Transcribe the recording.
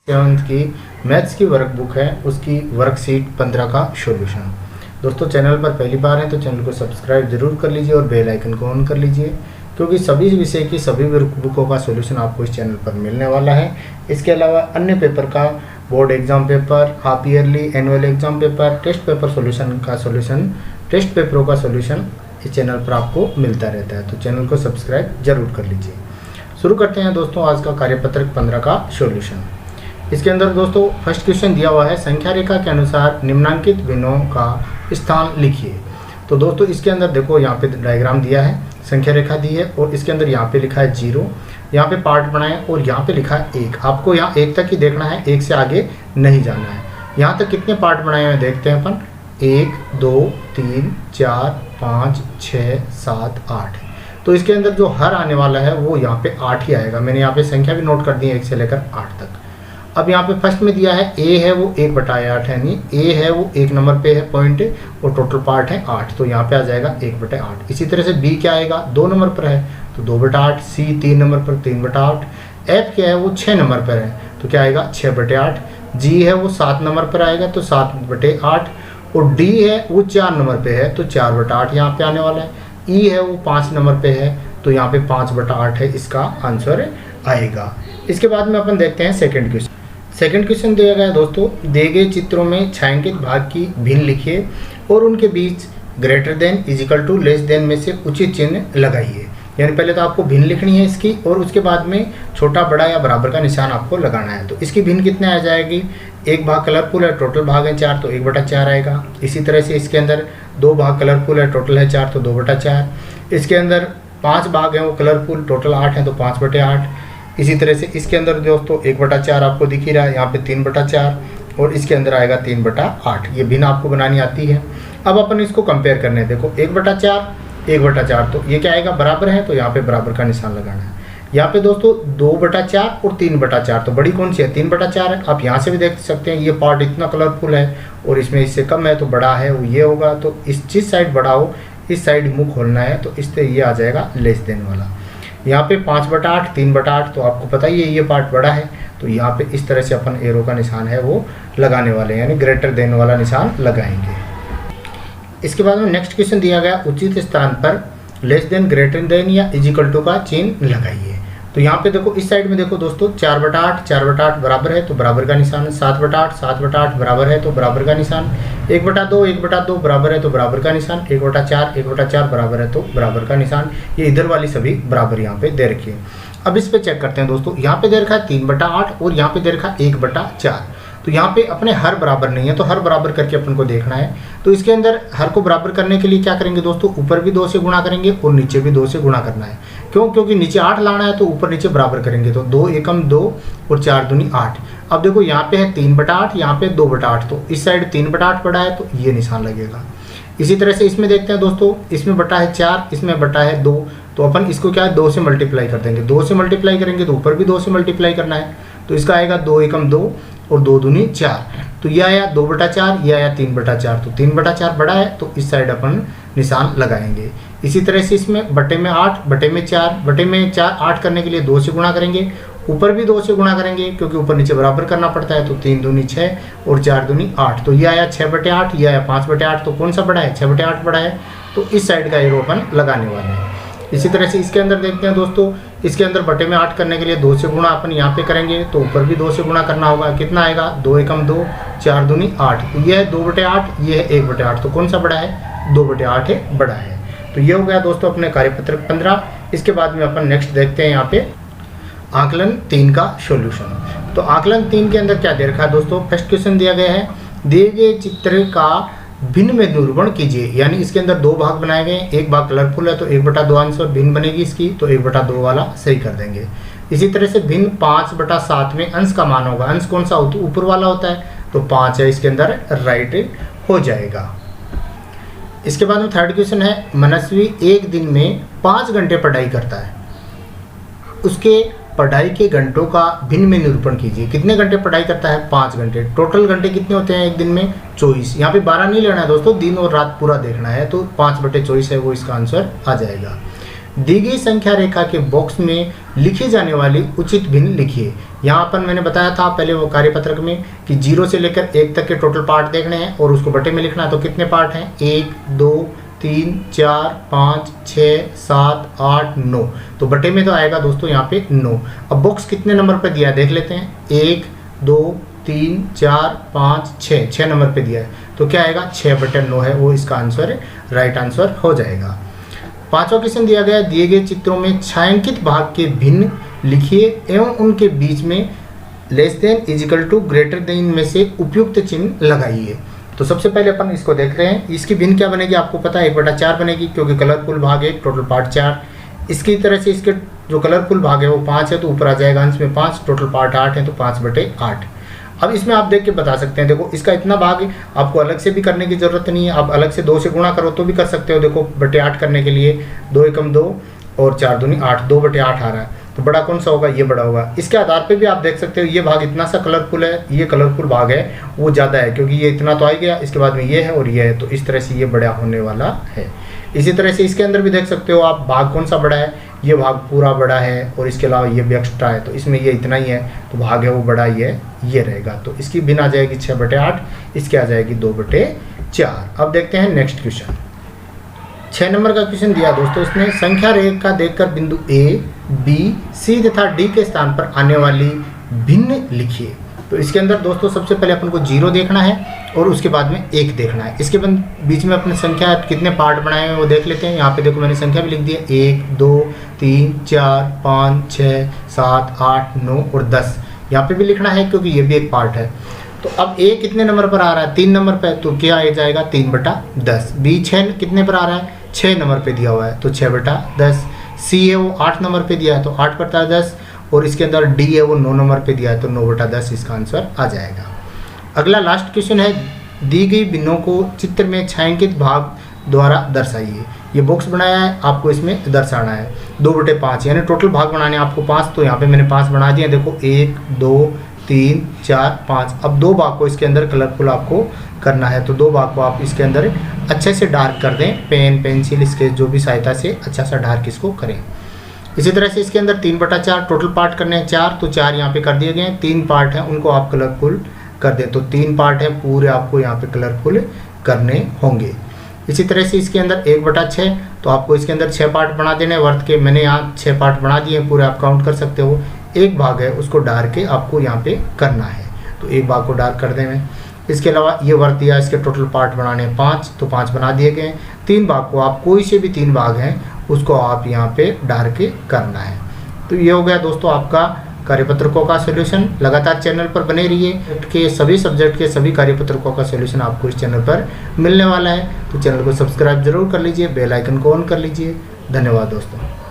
7th की maths की workbook है, उसकी वर्कशीट 15 का सॉल्यूशन। दोस्तों चैनल पर पहली बार है तो चैनल को सब्सक्राइब जरूर कर लीजिए और बेल आइकन को ऑन कर लीजिए, क्योंकि सभी विषय की सभी वर्कबुकों का सॉल्यूशन आपको इस चैनल पर मिलने वाला है। इसके अलावा अन्य पेपर का, board exam paper, half yearly, annual exam paper, test paper solution का सॉल्यूशन, टेस्ट पेपरों का सॉल्यूशन इस चैनल पर आपको मिलता रहता है, तो चैनल को सब्सक्राइब जरूर कर लीजिए। शुरू करते हैं दोस्तों आज का कार्यपत्रक 15 का सॉल्यूशन। इसके अंदर दोस्तों फर्स्ट क्वेश्चन दिया हुआ है, संख्या रेखा के अनुसार निम्नांकित भिन्नों का स्थान लिखिए। तो दोस्तों इसके अंदर देखो यहाँ पे डायग्राम दिया है, संख्या रेखा दी है और इसके अंदर यहाँ पे लिखा है 0, यहाँ पे पार्ट बनाए और यहाँ पे लिखा है 1। आपको यहाँ 1 तक ही देखना है, 1 से आगे नहीं जाना है। यहाँ तक कितने पार्ट बनाए हुए देखते हैं अपन, 1 2 3 4 5 6 7 8। तो इसके अंदर जो हर आने वाला है वो यहाँ पे 8 ही आएगा। मैंने यहाँ पे संख्या भी नोट कर दी है 1 से लेकर 8 तक। अब यहाँ पे फर्स्ट में दिया है a है वो 1/8 है, यानी a है वो 1 नंबर पे है पॉइंट और टोटल पार्ट है 8, तो यहाँ पे आ जाएगा 1/8। इसी तरह से b क्या आएगा, 2 नंबर पर है तो 2/8, c 3 नंबर पर 3/8, f क्या है वो 6 नंबर पर है तो क्या आएगा 6/8, g है वो 7 नंबर पर आएगा तो 7/8 और d है वो 4 नंबर पे है तो 4/8 यहाँ पे आने वाला है, e है वो 5 नंबर पे है तो यहाँ पे 5/8 है, इसका आंसर आएगा। इसके बाद में अपन देखते हैं सेकंड क्वेश्चन। सेकंड क्वेश्चन दिया गया है दोस्तों, दिए गए चित्रों में छायांकित भाग की भिन्न लिखिए और उनके बीच greater than, equal to, less than में से उचित चिन्ह लगाइए। यानी पहले तो आपको भिन्न लिखनी है इसकी और उसके बाद में छोटा, बड़ा या बराबर का निशान आपको लगाना है। तो इसकी भिन्न कितने आ जाएगी, एक भाग कलरफुल है, टोटल भाग है 4 तो 1/4 आएगा। इसी तरह से इसके अंदर 2 भाग कलरफुल है, टोटल है 4 तो 2/4। इसके अंदर 5 भाग हैं वो कलरफुल, टोटल 8 है तो 5/8। इसी तरह से इसके अंदर दोस्तों 1/4 आपको दिख ही रहा है, यहाँ पे 3/4 और इसके अंदर आएगा 3/8। ये भिन्न आपको बनानी आती है। अब अपन इसको कंपेयर करने हैं, देखो 1/4 तो ये क्या आएगा, बराबर है तो यहाँ पे बराबर का निशान लगाना है। यहाँ पे दोस्तों 2/4 और 3/4, तो बड़ी कौन सी है, 3/4 है। आप यहाँ से भी देख सकते हैं ये पार्ट इतना कलरफुल है और इसमें इससे कम है तो बड़ा है वो ये होगा, तो इस जिस साइड बड़ा हो इस साइड मुख खोलना है, तो इससे ये आ जाएगा लेस देन वाला। यहाँ पे 5/8 3/8 तो आपको पता ही है ये पार्ट बड़ा है, तो यहाँ पे इस तरह से अपन एरो का निशान है वो लगाने वाले हैं, यानी ग्रेटर देन वाला निशान लगाएंगे। इसके बाद में नेक्स्ट क्वेश्चन दिया गया, उचित स्थान पर लेस देन, ग्रेटर देन या इजिकल टू का चिन्ह लगाइए। तो यहाँ पे देखो इस साइड में देखो दोस्तों 4/8 बराबर है तो बराबर का निशान, 7/8 बराबर है तो बराबर का निशान, 1/2 बराबर है तो बराबर का निशान, 1/4 बराबर है तो बराबर का निशान। ये इधर वाली सभी बराबर यहाँ पे दे रखी है। अब इस पे चेक करते हैं दोस्तों, यहाँ पे दे रखा है 3/8 और यहाँ पे दे रखा है 1/4। तो यहाँ पे अपने हर बराबर नहीं है तो हर बराबर करके अपन को देखना है। तो इसके अंदर हर को बराबर करने के लिए क्या करेंगे दोस्तों, ऊपर भी 2 से गुणा करेंगे और नीचे भी 2 से गुणा करना है। क्यों, क्योंकि नीचे 8 लाना है तो ऊपर नीचे बराबर करेंगे, तो 2 एकम 2 और 4 दूनी 8। अब देखो यहाँ पे है 3/8, यहाँ पे 2/8, तो इस साइड 3/8 बड़ा है तो ये निशान लगेगा। इसी तरह से इसमें देखते हैं दोस्तों, इसमें बटा है 4, इसमें बटा है 2, तो अपन इसको क्या है 2 से मल्टीप्लाई कर देंगे। 2 से मल्टीप्लाई करेंगे तो ऊपर भी 2 से मल्टीप्लाई करना है, तो इसका आएगा 2 एकम 2 और 2 दूनी 4, तो ये आया 2/4, ये आया 3/4, तो 3/4 बड़ा है तो इस साइड अपन निशान लगाएंगे। इसी तरह से इसमें बटे में 8, बटे में 4 8 करने के लिए 2 से गुणा करेंगे, ऊपर भी 2 से गुणा करेंगे क्योंकि ऊपर नीचे बराबर करना पड़ता है, तो 3 दूनी 6 और 4 दूनी 8, तो ये आया 6/8, ये आया 5/8, तो कौन सा बड़ा है, 6/8 बड़ा है, तो इस साइड का एरो अपन लगाने वाले हैं। इसी तरह से इसके अंदर देखते हैं दोस्तों, इसके अंदर बटे में 8 करने के लिए 2 से गुणा अपन यहाँ पे करेंगे तो ऊपर भी 2 से गुणा करना होगा, कितना आएगा 2 एकम 2 4 दूनी 8, तो ये है 2/8, ये है 1/8, तो कौन सा बड़ा है, 2/8 है, बड़ा है। तो ये हो गया दोस्तों अपने कार्यपत्रक 15। इसके बाद में अपन नेक्स्ट देखते हैं यहाँ पे आकलन 3 का सॉल्यूशन। तो आकलन 3 के अंदर क्या दे रखा है दोस्तों, फर्स्ट क्वेश्चन दिया गया है, दिए गए चित्र का भिन्न में निरूपण कीजिए। यानी इसके अंदर 2 भाग बनाए गए, एक भाग कलरफुल है तो 1/2 आंसर भिन्न बनेगी इसकी, तो 1/2 वाला सही कर देंगे। इसी तरह से भिन्न 5/7 में अंश का मान होगा, अंश कौन सा होता है, ऊपर वाला होता है, तो 5 है, इसके अंदर राइट हो जाएगा। इसके बाद में थर्ड क्वेश्चन है, मनस्वी एक दिन में 5 घंटे पढ़ाई करता है, उसके पढ़ाई के घंटों का भिन्न में निरूपण कीजिए। कितने घंटे पढ़ाई करता है, 5 घंटे। टोटल घंटे कितने होते हैं एक दिन में, 24। यहाँ पे 12 नहीं लेना है दोस्तों, दिन और रात पूरा देखना है, तो 5/24 है वो इसका आंसर आ जाएगा। दी गई संख्या रेखा के बॉक्स में लिखी जाने वाली उचित भिन्न लिखिए। यहाँ पर मैंने बताया था पहले वो कार्यपत्रक में कि 0 से लेकर 1 तक के टोटल पार्ट देखने हैं और उसको बटे में लिखना है। तो कितने पार्ट हैं? 1 2 3 4 5 6 7 8 9। तो बटे में तो आएगा दोस्तों यहाँ पे 9। अब बॉक्स कितने नंबर पर दिया है देख लेते हैं। 1 2 3 4 5 6 नंबर पे दिया है। तो क्या आएगा? 6/9 है वो इसका आंसर, राइट आंसर हो जाएगा। 5वां क्वेश्चन दिया गया है, दिए गए चित्रों में छायांकित भाग के भिन्न लिखिए एवं उनके बीच में less than equal to greater than में से उपयुक्त चिन्ह लगाइए। तो सबसे पहले अपन इसको देख रहे हैं। इसकी भिन्न क्या बनेगी आपको पता है? 1/4 बनेगी, क्योंकि कलरफुल भाग है, टोटल पार्ट 4। इसकी तरह से इसके जो कलरफुल भाग है वो 5 है, तो ऊपर आ जाएगा अंश में 5, टोटल पार्ट 8 है, तो 5/8। अब इसमें आप देख के बता सकते हैं। देखो इसका इतना भाग आपको अलग से भी करने की जरूरत नहीं है, आप अलग से 2 से गुणा करो तो भी कर सकते हो। देखो 8 करने के लिए 2 एकम 2 और 4 दूनी 8, 2/8 आ रहा है। तो बड़ा कौन सा होगा? ये बड़ा होगा। इसके आधार पे भी आप देख सकते हो ये भाग इतना सा कलरफुल है, ये कलरफुल भाग है वो ज़्यादा है, क्योंकि ये इतना तो आ गया, इसके बाद में ये है और ये है, तो इस तरह से ये बड़ा होने वाला है। इसी तरह से इसके अंदर भी देख सकते हो आप भाग कौन सा बड़ा है, ये भाग पूरा बड़ा है और इसके अलावा ये भी एक्स्ट्रा है, तो इसमें ये इतना ही है, तो भाग है वो बड़ा ये रहेगा। तो इसकी भिन्न आ जाएगी 6/8, इसकी आ जाएगी 2/4। अब देखते हैं नेक्स्ट क्वेश्चन। 6 नंबर का क्वेश्चन दिया दोस्तों इसने, संख्या रेखा देखकर बिंदु A, B, C तथा D के स्थान पर आने वाली भिन्न लिखिए। तो इसके अंदर दोस्तों सबसे पहले अपन को 0 देखना है और उसके बाद में 1 देखना है। इसके बीच में अपने संख्या कितने पार्ट बनाए हैं वो देख लेते हैं। यहाँ पे देखो मैंने संख्या भी लिख दी है, 1 2 3 4 5 6 7 8 9 और 10। यहाँ पे भी लिखना है क्योंकि ये भी एक पार्ट है। तो अब A कितने नंबर पर आ रहा है? 3 नंबर पर, तो क्या आ जाएगा? 3/10। B 6 कितने पर आ रहा है? 6 नंबर पे दिया हुआ है, तो 6/10। C है वो 8 नंबर पे दिया है, तो 8/10। और इसके अंदर D है वो 9 नंबर पे दिया है, तो 9/10 इसका आंसर आ जाएगा। अगला लास्ट क्वेश्चन है, दी गई भिन्नों को चित्र में छायांकित भाग द्वारा दर्शाइए। ये बॉक्स बनाया है, आपको इसमें दर्शाना है। 2/5 यानी टोटल भाग बनाने आपको 5, तो यहाँ पे मैंने 5 बना दिए। देखो 1 2 3 4 5। अब 2 भाग को इसके अंदर कलरफुल आपको करना है, तो 2 भाग को आप इसके अंदर अच्छे से डार्क कर दें, पेन पेंसिल इसके जो भी सहायता से अच्छा सा डार्क इसको करें। इसी तरह से इसके अंदर 3/4 टोटल पार्ट करने हैं 4, तो 4 यहाँ पे कर दिए गए हैं। 3 पार्ट हैं उनको आप कलरफुल कर दें, तो 3 पार्ट है पूरे आपको यहाँ पे कलरफुल करने होंगे। इसी तरह से इसके अंदर 1/6, तो आपको इसके अंदर 6 पार्ट बना देने वर्त के। मैंने यहाँ 6 पार्ट बना दिए पूरे, आप काउंट कर सकते हो। एक भाग है उसको डार्क के आपको यहाँ पे करना है, तो एक भाग को डार्क कर दें। इसके अलावा ये वर्त दिया, इसके टोटल पार्ट बनाने 5, तो 5 बना दिए गए। 3 भाग को आप कोई से भी 3 भाग हैं उसको आप यहाँ पे डार्क के करना है। तो ये हो गया दोस्तों आपका कार्यपत्रकों का सॉल्यूशन। लगातार चैनल पर बने रहिए, के सभी सब्जेक्ट के सभी कार्यपत्रकों का सॉल्यूशन आपको इस चैनल पर मिलने वाला है। तो चैनल को सब्सक्राइब जरूर कर लीजिए, बेल आइकन को ऑन कर लीजिए। धन्यवाद दोस्तों।